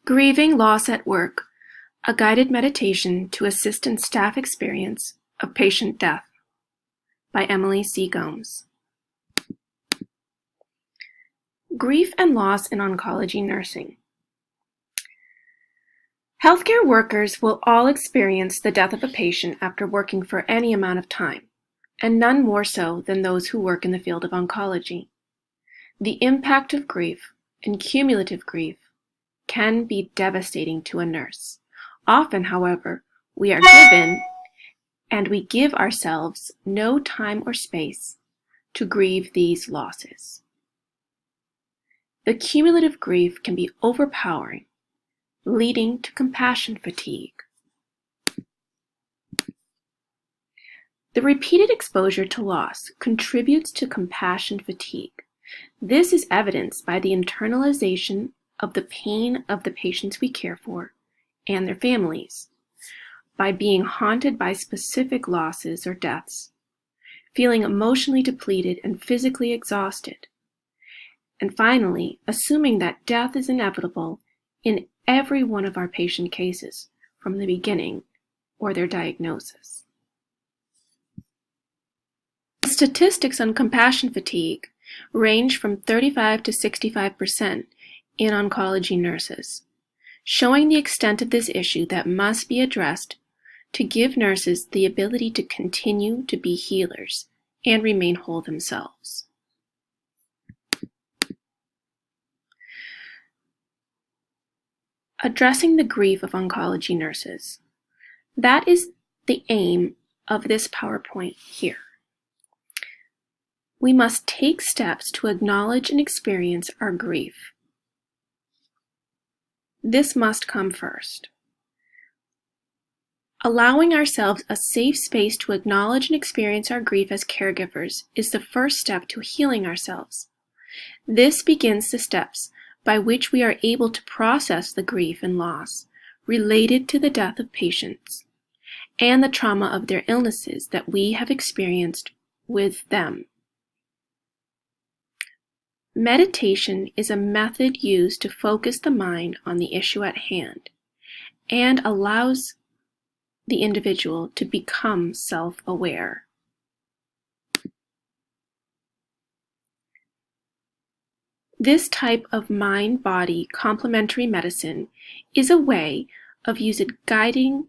Grieving Loss at Work: A Guided Meditation to Assist in Staff Experience of Patient Death by Emily C. Gomes. Grief and Loss in Oncology Nursing. Healthcare workers will all experience the death of a patient after working for any amount of time, and none more so than those who work in the field of oncology. The impact of grief, and cumulative grief, can be devastating to a nurse. Often, however, we are given and we give ourselves no time or space to grieve these losses. The cumulative grief can be overpowering, leading to compassion fatigue. The repeated exposure to loss contributes to compassion fatigue. This is evidenced by the internalization of the pain of the patients we care for and their families, by being haunted by specific losses or deaths, feeling emotionally depleted and physically exhausted, and finally, assuming that death is inevitable in every one of our patient cases from the beginning or their diagnosis. Statistics on compassion fatigue range from 35 to 65% in oncology nurses, showing the extent of this issue that must be addressed to give nurses the ability to continue to be healers and remain whole themselves. Addressing the grief of oncology nurses. That is the aim of this PowerPoint here. We must take steps to acknowledge and experience our grief. This must come first. Allowing ourselves a safe space to acknowledge and experience our grief as caregivers is the first step to healing ourselves. This begins the steps by which we are able to process the grief and loss related to the death of patients and the trauma of their illnesses that we have experienced with them. Meditation is a method used to focus the mind on the issue at hand and allows the individual to become self-aware. This type of mind-body complementary medicine is a way of using guiding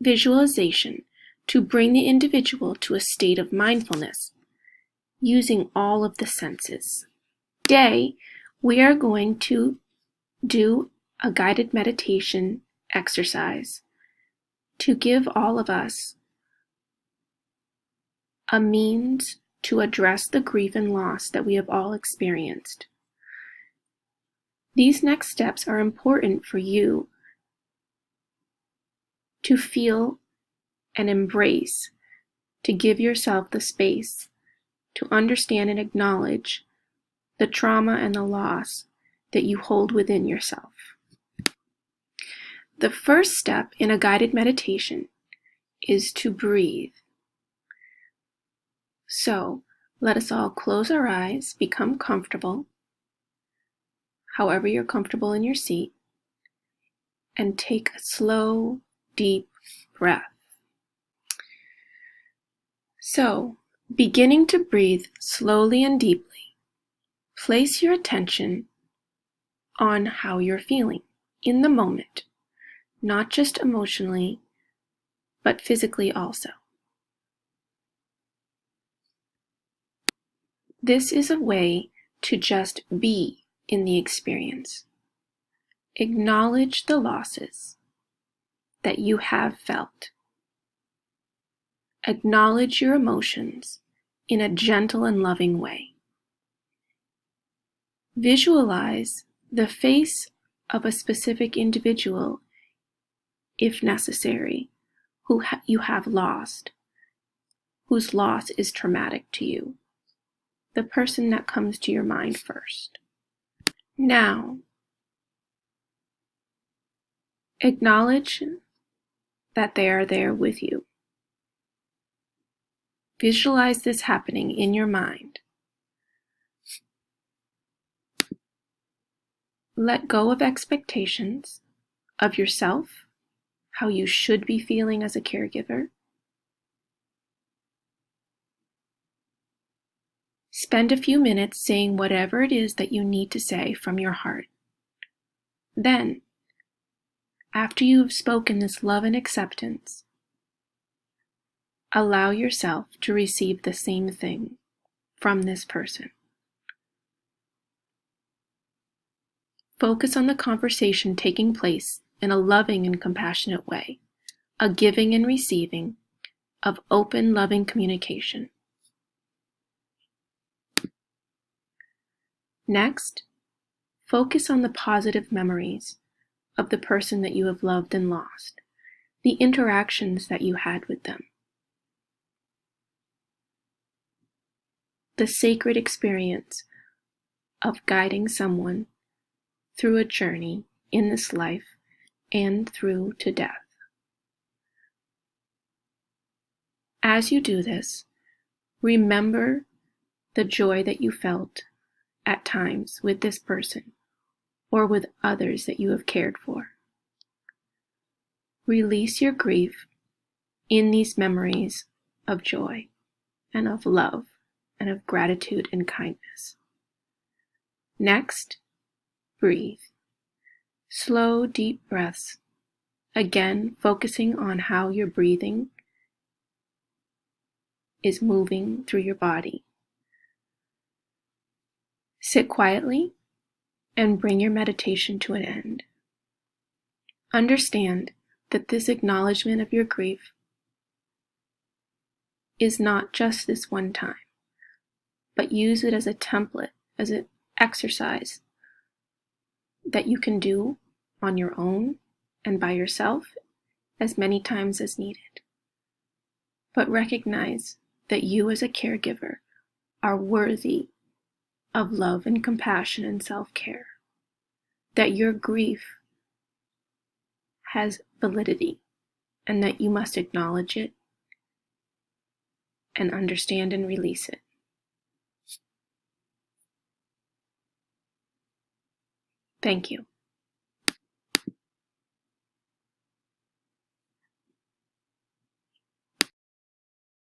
visualization to bring the individual to a state of mindfulness, using all of the senses. Today, we are going to do a guided meditation exercise to give all of us a means to address the grief and loss that we have all experienced. These next steps are important for you to feel and embrace, to give yourself the space to understand and acknowledge the trauma and the loss that you hold within yourself. The first step in a guided meditation is to breathe. So, let us all close our eyes, become comfortable, however you're comfortable in your seat, and take a slow, deep breath. So, beginning to breathe slowly and deeply, place your attention on how you're feeling in the moment, not just emotionally, but physically also. This is a way to just be in the experience. Acknowledge the losses that you have felt. Acknowledge your emotions in a gentle and loving way. Visualize the face of a specific individual, if necessary, who you have lost, whose loss is traumatic to you. The person that comes to your mind first. Now, acknowledge that they are there with you. Visualize this happening in your mind. Let go of expectations of yourself, how you should be feeling as a caregiver. Spend a few minutes saying whatever it is that you need to say from your heart. Then, after you have spoken this love and acceptance, allow yourself to receive the same thing from this person. Focus on the conversation taking place in a loving and compassionate way, a giving and receiving of open, loving communication. Next, focus on the positive memories of the person that you have loved and lost, the interactions that you had with them, the sacred experience of guiding someone through a journey in this life and through to death. As you do this, remember the joy that you felt at times with this person or with others that you have cared for. Release your grief in these memories of joy and of love and of gratitude and kindness. Next, breathe. Slow, deep breaths, again focusing on how your breathing is moving through your body. Sit quietly and bring your meditation to an end. Understand that this acknowledgement of your grief is not just this one time, but use it as a template, as an exercise that you can do on your own and by yourself as many times as needed. But recognize that you as a caregiver are worthy of love and compassion and self-care, that your grief has validity and that you must acknowledge it and understand and release it. Thank you.